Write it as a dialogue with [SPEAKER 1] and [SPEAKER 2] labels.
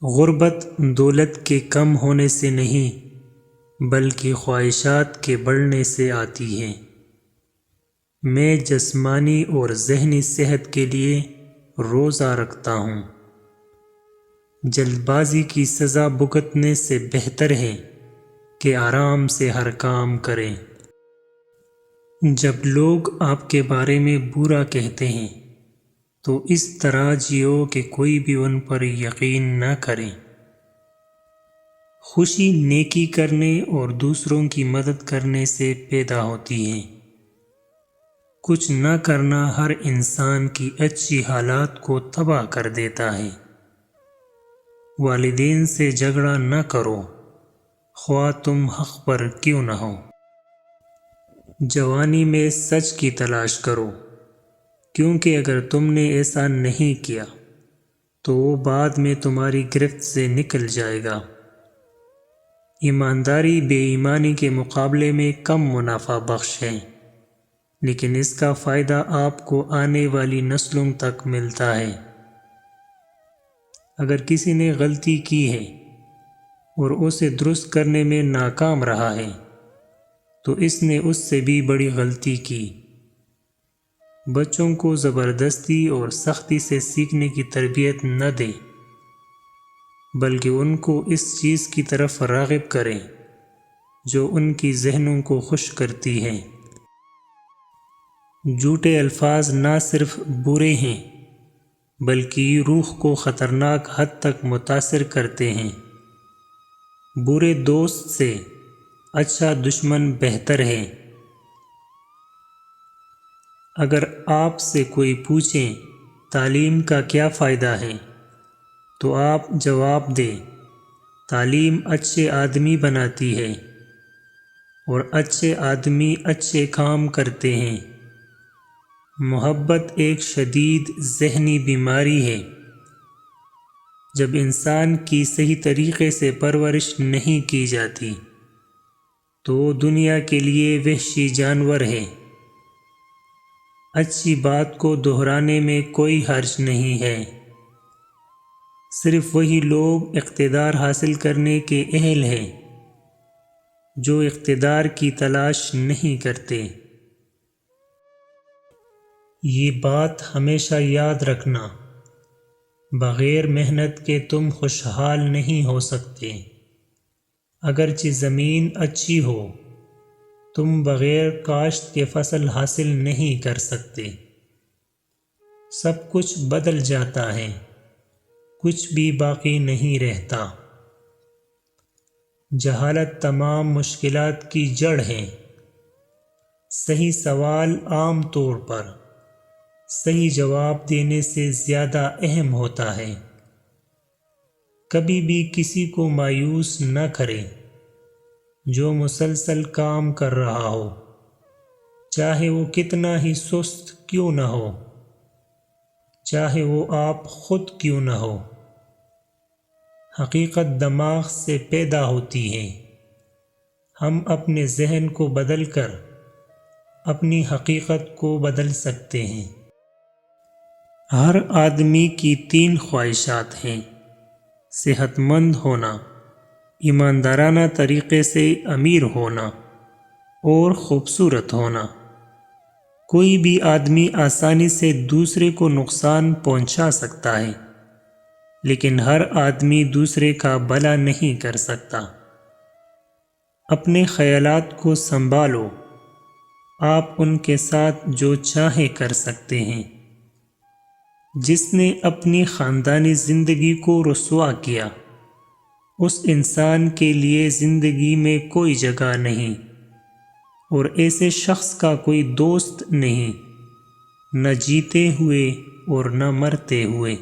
[SPEAKER 1] غربت دولت کے کم ہونے سے نہیں بلکہ خواہشات کے بڑھنے سے آتی ہے۔ میں جسمانی اور ذہنی صحت کے لیے روزہ رکھتا ہوں۔ جلد بازی کی سزا بھگتنے سے بہتر ہے کہ آرام سے ہر کام کریں۔ جب لوگ آپ کے بارے میں برا کہتے ہیں تو اس طرح جیو کہ کوئی بھی ان پر یقین نہ کرے۔ خوشی نیکی کرنے اور دوسروں کی مدد کرنے سے پیدا ہوتی ہے۔ کچھ نہ کرنا ہر انسان کی اچھی حالات کو تباہ کر دیتا ہے۔ والدین سے جھگڑا نہ کرو، خواہ تم حق پر کیوں نہ ہو۔ جوانی میں سچ کی تلاش کرو، کیونکہ اگر تم نے ایسا نہیں کیا تو وہ بعد میں تمہاری گرفت سے نکل جائے گا۔ ایمانداری بے ایمانی کے مقابلے میں کم منافع بخش ہے، لیکن اس کا فائدہ آپ کو آنے والی نسلوں تک ملتا ہے۔ اگر کسی نے غلطی کی ہے اور اسے درست کرنے میں ناکام رہا ہے تو اس نے اس سے بھی بڑی غلطی کی۔ بچوں کو زبردستی اور سختی سے سیکھنے کی تربیت نہ دیں، بلکہ ان کو اس چیز کی طرف راغب کریں جو ان کی ذہنوں کو خوش کرتی ہے۔ جھوٹے الفاظ نہ صرف برے ہیں بلکہ روح کو خطرناک حد تک متاثر کرتے ہیں۔ برے دوست سے اچھا دشمن بہتر ہے۔ اگر آپ سے کوئی پوچھے تعلیم کا کیا فائدہ ہے تو آپ جواب دیں، تعلیم اچھے آدمی بناتی ہے اور اچھے آدمی اچھے کام کرتے ہیں۔ محبت ایک شدید ذہنی بیماری ہے۔ جب انسان کی صحیح طریقے سے پرورش نہیں کی جاتی تو وہ دنیا کے لیے وحشی جانور ہے۔ اچھی بات کو دہرانے میں کوئی حرج نہیں ہے۔ صرف وہی لوگ اقتدار حاصل کرنے کے اہل ہیں جو اقتدار کی تلاش نہیں کرتے۔ یہ بات ہمیشہ یاد رکھنا، بغیر محنت کے تم خوشحال نہیں ہو سکتے۔ اگرچہ زمین اچھی ہو، تم بغیر کاشت کے فصل حاصل نہیں کر سکتے۔ سب کچھ بدل جاتا ہے، کچھ بھی باقی نہیں رہتا۔ جہالت تمام مشکلات کی جڑ ہے۔ صحیح سوال عام طور پر صحیح جواب دینے سے زیادہ اہم ہوتا ہے۔ کبھی بھی کسی کو مایوس نہ کریں جو مسلسل کام کر رہا ہو، چاہے وہ کتنا ہی سست کیوں نہ ہو، چاہے وہ آپ خود کیوں نہ ہو۔ حقیقت دماغ سے پیدا ہوتی ہے۔ ہم اپنے ذہن کو بدل کر اپنی حقیقت کو بدل سکتے ہیں۔ ہر آدمی کی 3 خواہشات ہیں: صحت مند ہونا، ایماندارانہ طریقے سے امیر ہونا اور خوبصورت ہونا۔ کوئی بھی آدمی آسانی سے دوسرے کو نقصان پہنچا سکتا ہے، لیکن ہر آدمی دوسرے کا بھلا نہیں کر سکتا۔ اپنے خیالات کو سنبھالو، آپ ان کے ساتھ جو چاہیں کر سکتے ہیں۔ جس نے اپنی خاندانی زندگی کو رسوا کیا، اس انسان کے لیے زندگی میں کوئی جگہ نہیں، اور ایسے شخص کا کوئی دوست نہیں، نہ جیتے ہوئے اور نہ مرتے ہوئے۔